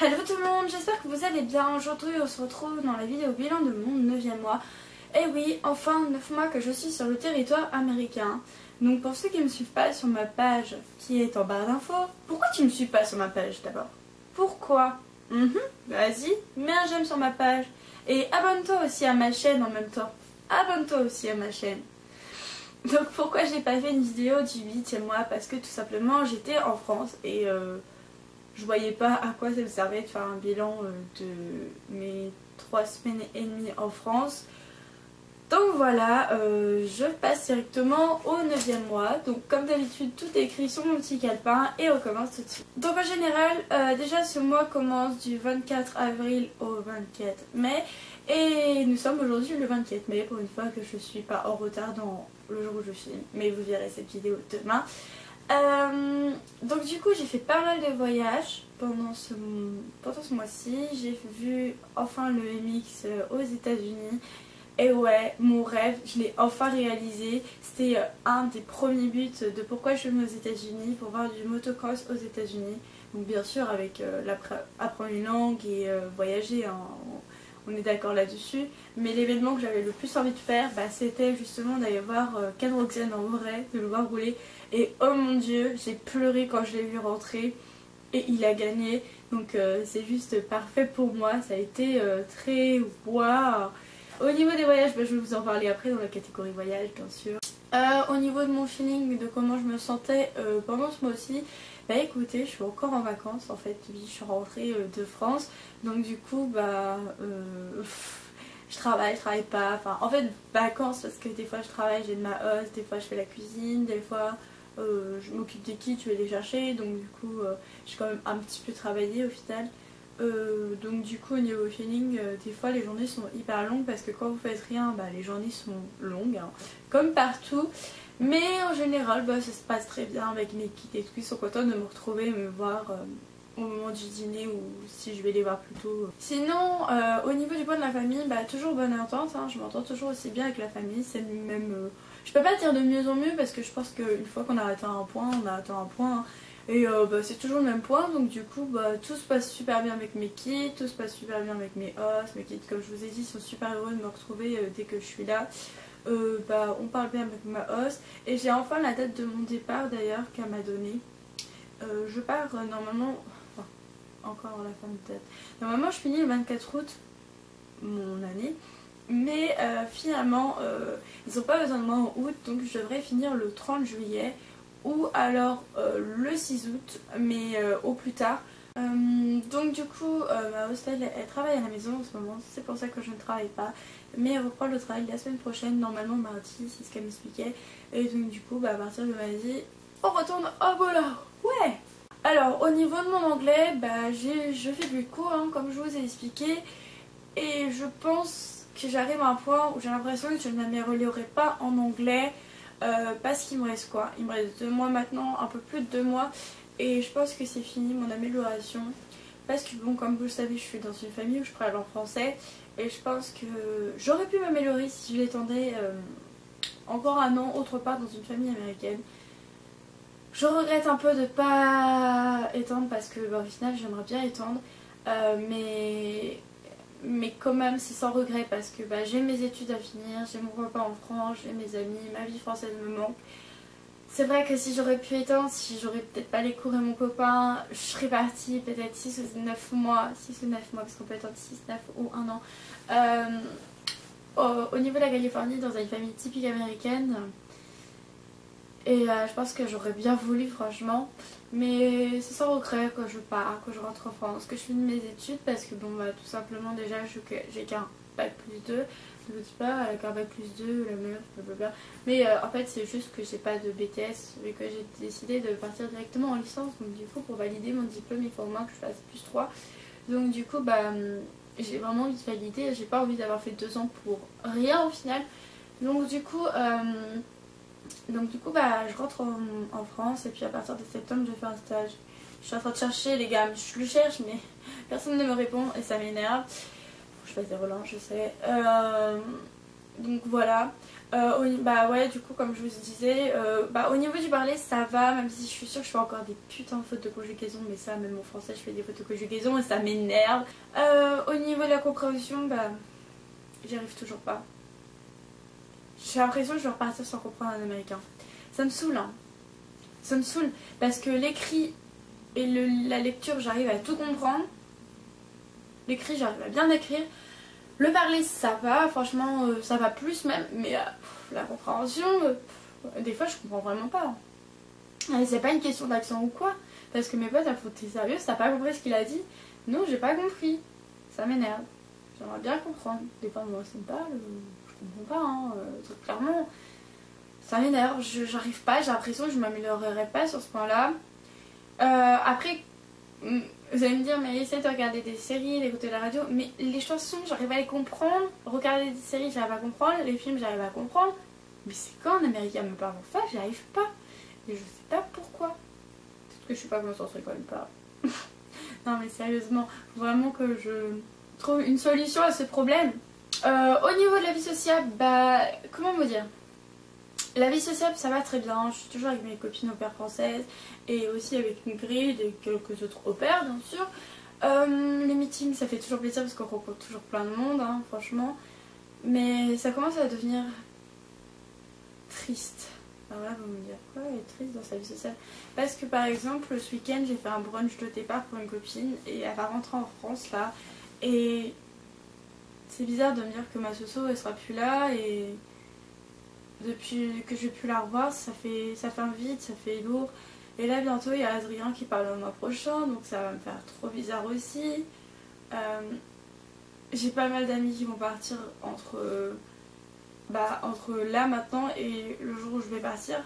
Hello tout le monde, j'espère que vous allez bien. Aujourd'hui on se retrouve dans la vidéo bilan de mon 9e mois. Et oui, enfin 9 mois que je suis sur le territoire américain. Donc pour ceux qui ne me suivent pas sur ma page qui est en barre d'infos, pourquoi tu ne me suis pas sur ma page d'abord? Pourquoi? Vas-y, mets un j'aime sur ma page. Et abonne-toi aussi à ma chaîne en même temps. Abonne-toi aussi à ma chaîne. Donc pourquoi j'ai pas fait une vidéo du 8e mois? Parce que tout simplement j'étais en France et je voyais pas à quoi ça me servait de faire un bilan de mes 3 semaines et demie en France. Donc voilà, je passe directement au 9e mois. Donc comme d'habitude, tout est écrit sur mon petit calepin et on commence tout de suite. Donc en général, déjà ce mois commence du 24 avril au 24 mai. Et nous sommes aujourd'hui le 24 mai pour une fois que je suis pas en retard dans le jour où je filme. Mais vous verrez cette vidéo demain. Donc du coup j'ai fait pas mal de voyages pendant ce mois-ci. J'ai vu enfin le MX aux États-Unis. Et ouais, mon rêve, je l'ai enfin réalisé. C'était un des premiers buts de pourquoi je venais aux États-Unis, pour voir du motocross aux États-Unis. Donc bien sûr avec apprendre une langue et voyager, hein, on est d'accord là-dessus. Mais l'événement que j'avais le plus envie de faire, c'était justement d'aller voir Ken Roczen en vrai, de le voir rouler. Et oh mon dieu, j'ai pleuré quand je l'ai vu rentrer. Et il a gagné. Donc c'est juste parfait pour moi. Ça a été très waouh. Au niveau des voyages, je vais vous en parler après dans la catégorie voyage bien sûr. Au niveau de mon feeling, de comment je me sentais pendant ce mois-ci, écoutez, je suis encore en vacances en fait. Oui, je suis rentrée de France. Donc du coup, je travaille pas. Enfin, en fait, vacances parce que des fois je travaille, j'ai de ma hausse, des fois je fais la cuisine, des fois je m'occupe des kids, je vais les chercher. Donc du coup, j'ai quand même un petit peu travaillé au final. Donc du coup au niveau feeling, des fois les journées sont hyper longues parce que quand vous faites rien, les journées sont longues, hein, comme partout. Mais en général ça se passe très bien avec mes kids et tout. Ils sont contents de me retrouver et me voir au moment du dîner ou si je vais les voir plus tôt. Sinon au niveau du point de la famille, toujours bonne entente, hein, je m'entends toujours aussi bien avec la famille. C'est même, je peux pas dire de mieux en mieux parce que je pense qu'une fois qu'on a atteint un point, on a atteint un point, hein. Et c'est toujours le même point, donc du coup tout se passe super bien avec mes kids, tout se passe super bien avec mes hosts. Mes kids, comme je vous ai dit, sont super heureux de me retrouver dès que je suis là. On parle bien avec ma host et j'ai enfin la date de mon départ d'ailleurs qu'elle m'a donnée. Je pars normalement, enfin, encore la fin de date. Normalement je finis le 24 août mon année. Mais finalement ils n'ont pas besoin de moi en août, donc je devrais finir le 30 juillet. Ou alors le 6 août, mais au plus tard. Donc du coup ma hostel elle travaille à la maison en ce moment, c'est pour ça que je ne travaille pas. Mais elle reprend le travail la semaine prochaine, normalement mardi, c'est ce qu'elle m'expliquait. Et donc du coup à partir de mardi, on retourne au boulot. Ouais. Alors au niveau de mon anglais, je fais du cours, hein, comme je vous ai expliqué. Et je pense que j'arrive à un point où j'ai l'impression que je ne m'améliorerai pas en anglais. Parce qu'il me reste quoi? Il me reste 2 mois maintenant, un peu plus de 2 mois. Et je pense que c'est fini mon amélioration. Parce que bon, comme vous le savez, je suis dans une famille où je parle en français. Et je pense que j'aurais pu m'améliorer si je l'étendais encore un an autre part dans une famille américaine. Je regrette un peu de pas étendre parce que au final j'aimerais bien étendre. Mais quand même c'est sans regret parce que j'ai mes études à finir, j'ai mon repas en France, j'ai mes amis, ma vie française me manque. C'est vrai que si j'aurais pu étendre, si j'aurais peut-être pas les cours et mon copain, je serais partie peut-être 6 ou 9 mois, 6 ou 9 mois parce qu'on peut étendre 6, 9 ou 1 an. Au niveau de la Californie, dans une famille typique américaine. Et je pense que j'aurais bien voulu franchement. Mais c'est sans regret que je pars, que je rentre en France, que je finis mes études parce que tout simplement déjà j'ai qu'un bac plus 2. Je ne dis pas avec un bac plus 2, la meuf, blablabla. Mais en fait c'est juste que j'ai pas de BTS et que j'ai décidé de partir directement en licence. Donc du coup pour valider mon diplôme il faut au moins que je fasse plus 3. Donc du coup j'ai vraiment envie de valider, j'ai pas envie d'avoir fait 2 ans pour rien au final. Donc du coup je rentre en France et puis à partir de septembre je vais faire un stage. Je suis en train de chercher les gars, je le cherche mais personne ne me répond et ça m'énerve. Je fasse des relances, je sais. Donc voilà. Bah ouais, du coup, comme je vous disais, au niveau du parler, ça va, même si je suis sûre que je fais encore des putains de fautes de conjugaison, mais ça, même en français, je fais des fautes de conjugaison et ça m'énerve. Au niveau de la compréhension, bah, j'y arrive toujours pas. J'ai l'impression que je vais repartir sans comprendre un américain. Ça me saoule, hein. Ça me saoule, parce que l'écrit et la lecture, j'arrive à tout comprendre. L'écrit, j'arrive à bien écrire. Le parler, ça va, franchement, ça va plus même, mais la compréhension, des fois, je comprends vraiment pas. Et c'est pas une question d'accent ou quoi, parce que mes potes, elles font t'es sérieux, t'as pas compris ce qu'il a dit? Non, j'ai pas compris. Ça m'énerve. J'aimerais bien comprendre. Des fois, moi, ça me parle, je comprends pas, hein, clairement. Ça m'énerve, j'arrive pas, j'ai l'impression que je m'améliorerai pas sur ce point-là. Après, vous allez me dire, mais essaye de regarder des séries, d'écouter la radio, mais les chansons, j'arrive à les comprendre. Regarder des séries, j'arrive à comprendre. Les films, j'arrive à comprendre. Mais c'est quand un américain me parle en face, j'y arrive pas. Et je sais pas pourquoi. Peut-être que je suis pas concentrée quand il parle. Non, mais sérieusement, vraiment que je trouve une solution à ce problème. Au niveau de la vie sociale, bah, comment vous dire? La vie sociale, ça va très bien. Je suis toujours avec mes copines au pair françaises et aussi avec Ingrid et quelques autres au pair, bien sûr. Les meetings, ça fait toujours plaisir parce qu'on rencontre toujours plein de monde, hein, franchement. Mais ça commence à devenir triste. Alors là, vous me dire quoi, elle est triste dans sa vie sociale? Parce que par exemple, ce week-end, j'ai fait un brunch de départ pour une copine et elle va rentrer en France là. Et c'est bizarre de me dire que ma soso, elle sera plus là et depuis que j'ai pu la revoir, ça fait un vide, ça fait lourd. Et là bientôt il y a Adrien qui parle le mois prochain, donc ça va me faire trop bizarre aussi. J'ai pas mal d'amis qui vont partir entre là maintenant et le jour où je vais partir.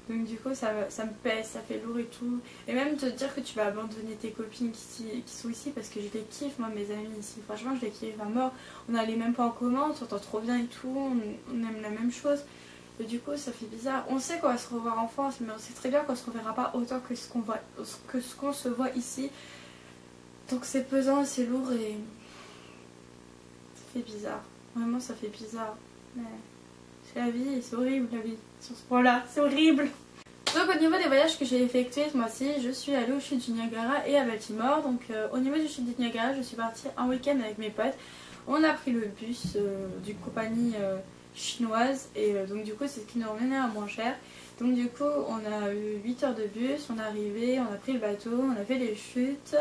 Donc du coup ça me pèse, ça fait lourd et tout. Et même te dire que tu vas abandonner tes copines qui sont ici, parce que je les kiffe moi, mes amis ici. Franchement je les kiffe à mort. On a les mêmes points en commun, on s'entend trop bien et tout, on aime la même chose. Et du coup ça fait bizarre. On sait qu'on va se revoir en France, mais on sait très bien qu'on se reverra pas autant que ce qu'on se voit ici. Donc c'est pesant, c'est lourd et ça fait bizarre. Vraiment ça fait bizarre. Mais c'est la vie et c'est horrible la vie. Sur ce point là, c'est horrible. Donc au niveau des voyages que j'ai effectués ce mois-ci, je suis allée aux chutes du Niagara et à Baltimore. Donc au niveau des chutes du Niagara, je suis partie un week-end avec mes potes. On a pris le bus d'une compagnie chinoise et donc du coup c'est ce qui nous revenait à moins cher. Donc du coup on a eu 8 heures de bus, on est arrivé, on a pris le bateau, on a fait les chutes,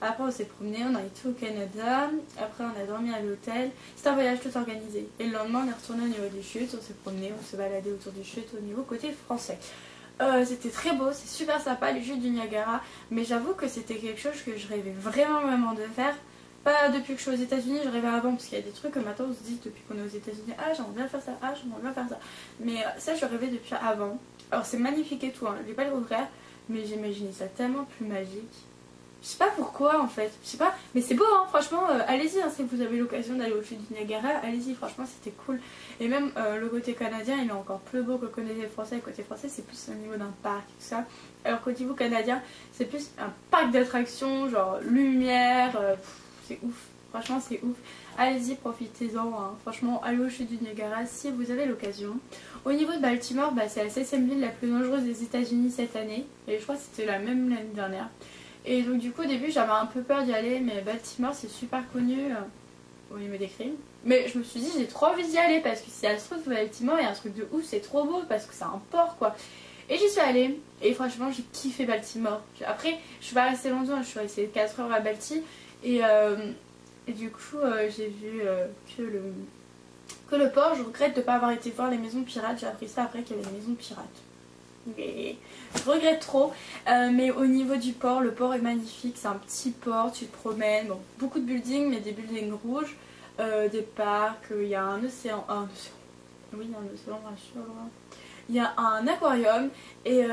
après on s'est promené, on a été au Canada, après on a dormi à l'hôtel. C'était un voyage tout organisé et le lendemain on est retourné au niveau des chutes, on s'est promené, on s'est baladé autour des chutes au niveau côté français. C'était très beau, c'est super sympa les chutes du Niagara, mais j'avoue que c'était quelque chose que je rêvais vraiment de faire. Pas depuis que je suis aux États-Unis, je rêvais avant, parce qu'il y a des trucs que maintenant on se dit depuis qu'on est aux États-Unis, ah j'aimerais bien faire ça, ah j'aimerais bien faire ça. Mais ça je rêvais depuis avant. Alors c'est magnifique et tout, hein, je vais pas le regret, mais j'imaginais ça tellement plus magique. Je sais pas pourquoi en fait, je sais pas, mais c'est beau hein, franchement, allez-y hein, si vous avez l'occasion d'aller au chutes du Niagara, allez-y, franchement c'était cool. Et même le côté canadien il est encore plus beau que le côté français. Le côté français c'est plus au niveau d'un parc et tout ça, alors qu'au niveau canadien c'est plus un parc d'attractions, genre lumière, c'est ouf, franchement c'est ouf. Allez-y, profitez-en, hein. Franchement, allez aux chutes du Niagara si vous avez l'occasion. Au niveau de Baltimore, c'est la 7ème ville la plus dangereuse des États-Unis cette année. Et je crois que c'était la même l'année dernière. Et donc du coup au début j'avais un peu peur d'y aller, mais Baltimore c'est super connu au niveau des crimes. Mais je me suis dit j'ai trop envie d'y aller, parce que si elle se trouve Baltimore il y a un truc de ouf, c'est trop beau parce que c'est un port quoi. Et j'y suis allée et franchement j'ai kiffé Baltimore. Après je suis pas restée longtemps, je suis restée 4 heures à Baltimore. Et du coup j'ai vu que le port. Je regrette de ne pas avoir été voir les maisons pirates. J'ai appris ça après qu'il y avait des maisons pirates. Mais je regrette trop. Mais au niveau du port, le port est magnifique. C'est un petit port, tu te promènes. Bon, beaucoup de buildings, mais des buildings rouges. Des parcs, il y a un océan. Oui, il y a un océan, rassure. Il y a un aquarium. Et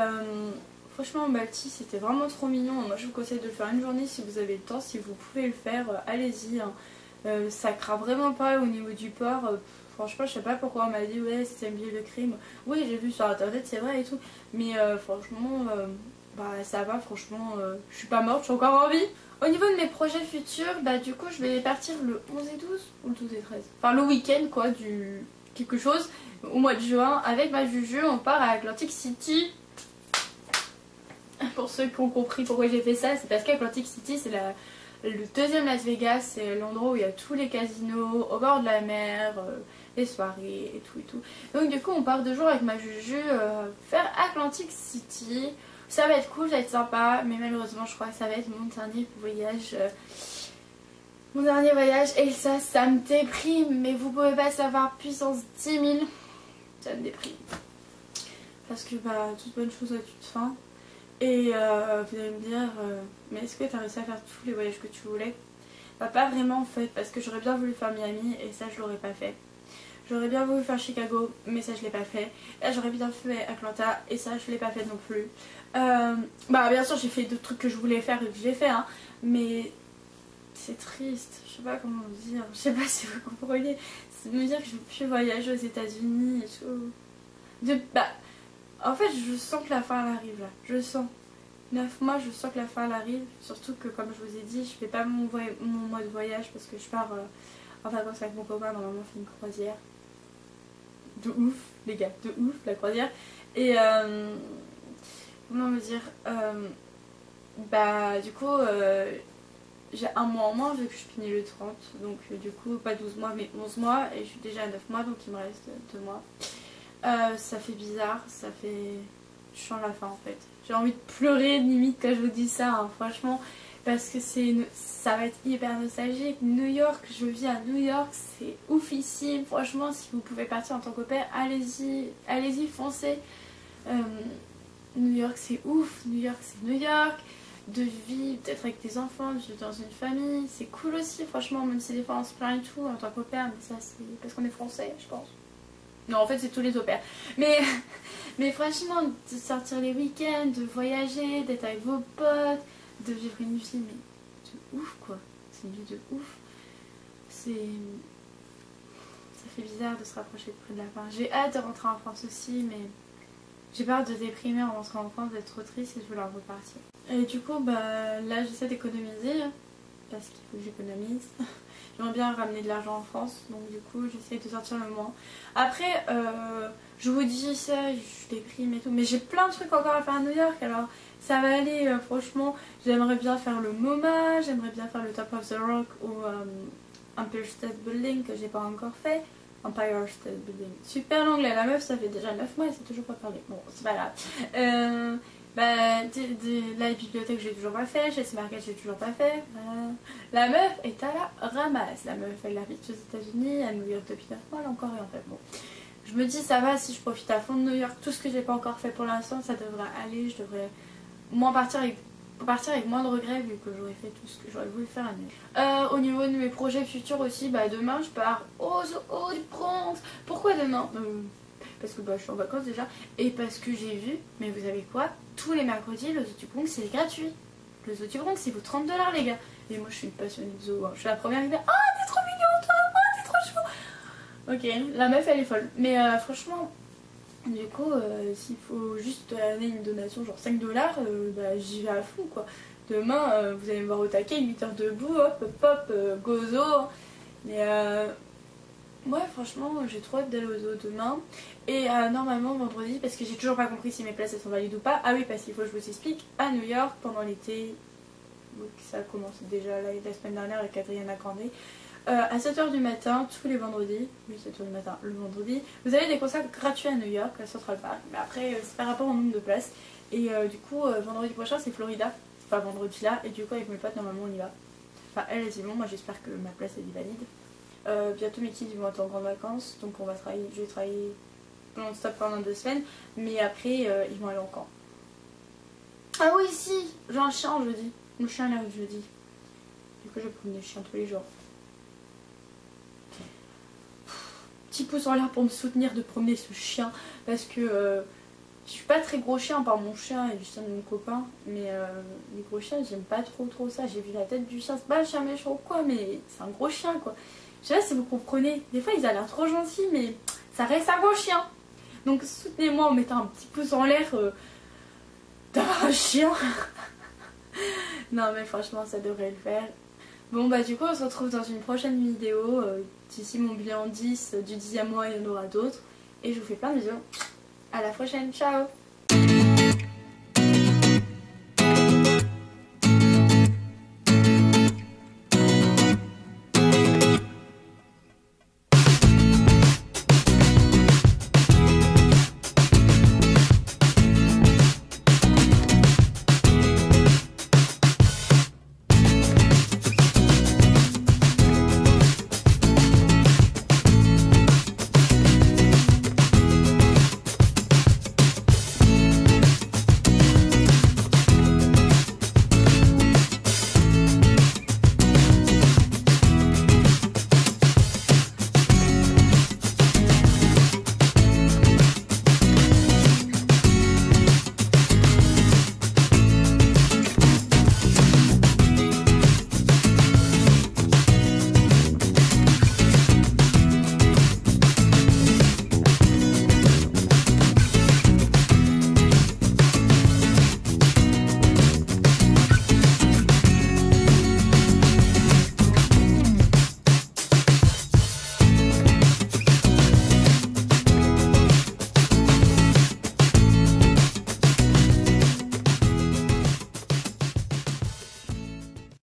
franchement, Balti, c'était vraiment trop mignon. Moi, je vous conseille de le faire une journée si vous avez le temps. Si vous pouvez le faire, allez-y. Hein. Ça craint vraiment pas au niveau du port. Franchement, je sais pas pourquoi on m'a dit ouais, c'est une ville de crime. Oui, j'ai vu sur internet, c'est vrai et tout. Mais franchement, ça va. Franchement, je suis pas morte, je suis encore en vie. Au niveau de mes projets futurs, du coup, je vais partir le 11 et 12 ou le 12 et 13. Enfin, le week-end quoi, du quelque chose au mois de juin avec ma Juju. On part à Atlantic City. Pour ceux qui ont compris pourquoi j'ai fait ça, c'est parce qu'Atlantic City c'est le deuxième Las Vegas, c'est l'endroit où il y a tous les casinos au bord de la mer, les soirées et tout et tout. Donc du coup on part 2 jours avec ma Juju faire Atlantic City. Ça va être cool, ça va être sympa, mais malheureusement je crois que ça va être mon dernier voyage. Mon dernier voyage, et ça me déprime, mais vous pouvez pas savoir, puissance 10 000, ça me déprime. Parce que bah toute bonne chose a toute fin. Et vous allez me dire, mais est-ce que tu as réussi à faire tous les voyages que tu voulais? Bah pas vraiment en fait, parce que j'aurais bien voulu faire Miami et ça je l'aurais pas fait. J'aurais bien voulu faire Chicago, mais ça je l'ai pas fait. Et j'aurais bien fait Atlanta et ça je l'ai pas fait non plus. Bah bien sûr j'ai fait d'autres trucs que je voulais faire et que j'ai fait, hein, mais c'est triste, je sais pas comment vous dire, je sais pas si vous comprenez. C'est de me dire que je ne veux plus voyager aux États-Unis et tout. Bah en fait je sens que la fin elle arrive là, je sens. 9 mois je sens que la fin elle arrive, surtout que comme je vous ai dit je fais pas mon mois de voyage parce que je pars en vacances avec mon copain, normalement on fait une croisière. De ouf les gars, de ouf la croisière. Et comment me dire, bah du coup j'ai un mois en moins vu que je finis le 30, donc du coup pas 12 mois mais 11 mois et je suis déjà à 9 mois donc il me reste 2 mois. Ça fait bizarre, ça fait... Je sens la fin en fait. J'ai envie de pleurer limite quand je vous dis ça, hein, franchement, parce que ça va être hyper nostalgique. New York, je vis à New York, c'est oufissime. Franchement, si vous pouvez partir en tant qu'au pair, allez-y, allez-y, foncez. New York c'est ouf, New York c'est New York. De vivre peut-être avec tes enfants, de vivre dans une famille, c'est cool aussi franchement, même si des fois on se plaint et tout en tant qu'au pair, mais ça c'est parce qu'on est français je pense. Non en fait c'est tous les au pairs. Mais franchement de sortir les week-ends, de voyager, d'être avec vos potes, de vivre une vie mais de ouf quoi. C'est une vie de ouf. Ça fait bizarre de se rapprocher de près de la fin. J'ai hâte de rentrer en France aussi mais j'ai peur de déprimer en rentrant en France, d'être trop triste et je veux leur repartir. Et du coup bah là j'essaie d'économiser parce qu'il faut que j'économise. J'aimerais bien ramener de l'argent en France, donc du coup j'essaie de sortir le moins. Après, je vous dis ça, je déprime et tout, mais j'ai plein de trucs encore à faire à New York, alors ça va aller, franchement. J'aimerais bien faire le MoMA, j'aimerais bien faire le Top of the Rock ou Empire State Building que j'ai pas encore fait. Empire State Building. Super l'anglais, la meuf ça fait déjà 9 mois et c'est toujours pas parlé. Bon, c'est pas grave. Bah, la bibliothèque j'ai toujours pas fait, chez Market j'ai toujours pas fait. La meuf est à la ramasse. La meuf elle habite aux États-Unis, à New York depuis 9 mois, elle a encore rien fait. Bon, je me dis ça va si je profite à fond de New York, tout ce que j'ai pas encore fait pour l'instant, ça devrait aller. Je devrais moins partir avec moins de regrets vu que j'aurais fait tout ce que j'aurais voulu faire à New York. Au niveau de mes projets futurs aussi, bah demain je pars aux Hauts-de-France. Pourquoi demain? Parce que bah, je suis en vacances déjà et parce que j'ai vu, mais vous savez quoi, tous les mercredis le Zoo du Bronx c'est gratuit. Le Zoo du Bronx il vaut 30 $ les gars. Et moi je suis une passionnée de zoo, hein. Je suis la première qui fait ah t'es trop mignon toi, ah t'es trop chou. Ok, la meuf elle est folle. Mais franchement, du coup s'il faut juste donner une donation genre 5 $, bah j'y vais à fond quoi. Demain vous allez me voir au taquet, 8 heures debout, hop hop hop, gozo. Mais ouais franchement j'ai trop hâte d'aller au zoo demain. Et normalement vendredi, parce que j'ai toujours pas compris si mes places elles sont valides ou pas. Ah oui parce qu'il faut que je vous explique, à New York pendant l'été, donc ça a commencé déjà la semaine dernière avec Adriana Grande, à 7 h du matin tous les vendredis, oui 7 h du matin le vendredi, vous avez des concerts gratuits à New York, à Central Park. Mais après c'est par rapport au nombre de places. Et du coup vendredi prochain c'est Florida, enfin vendredi là, et du coup avec mes potes normalement on y va. Enfin elles y vont, moi j'espère que ma place est valide. Bientôt mes kids vont être en grandes vacances, donc on va travailler, je vais travailler non-stop pendant 2 semaines, mais après ils vont aller en camp. Ah oui si, j'ai un chien jeudi, mon chien là jeudi, du coup je vais promener le chien tous les jours. Petit pouce en l'air pour me soutenir de promener ce chien, parce que je suis pas très gros chien par mon chien et du chien de mon copain, mais les gros chiens j'aime pas trop ça. J'ai vu la tête du chien, c'est pas un chien méchant ou quoi, mais c'est un gros chien quoi. Je sais pas si vous comprenez, des fois ils ont l'air trop gentils mais ça reste un gros chien. Donc soutenez-moi en mettant un petit pouce en l'air d'avoir un chien. Non mais franchement ça devrait le faire. Bon bah du coup on se retrouve dans une prochaine vidéo. D'ici mon bilan 10 du 10e mois, il y en aura d'autres. Et je vous fais plein de bisous. À la prochaine, ciao!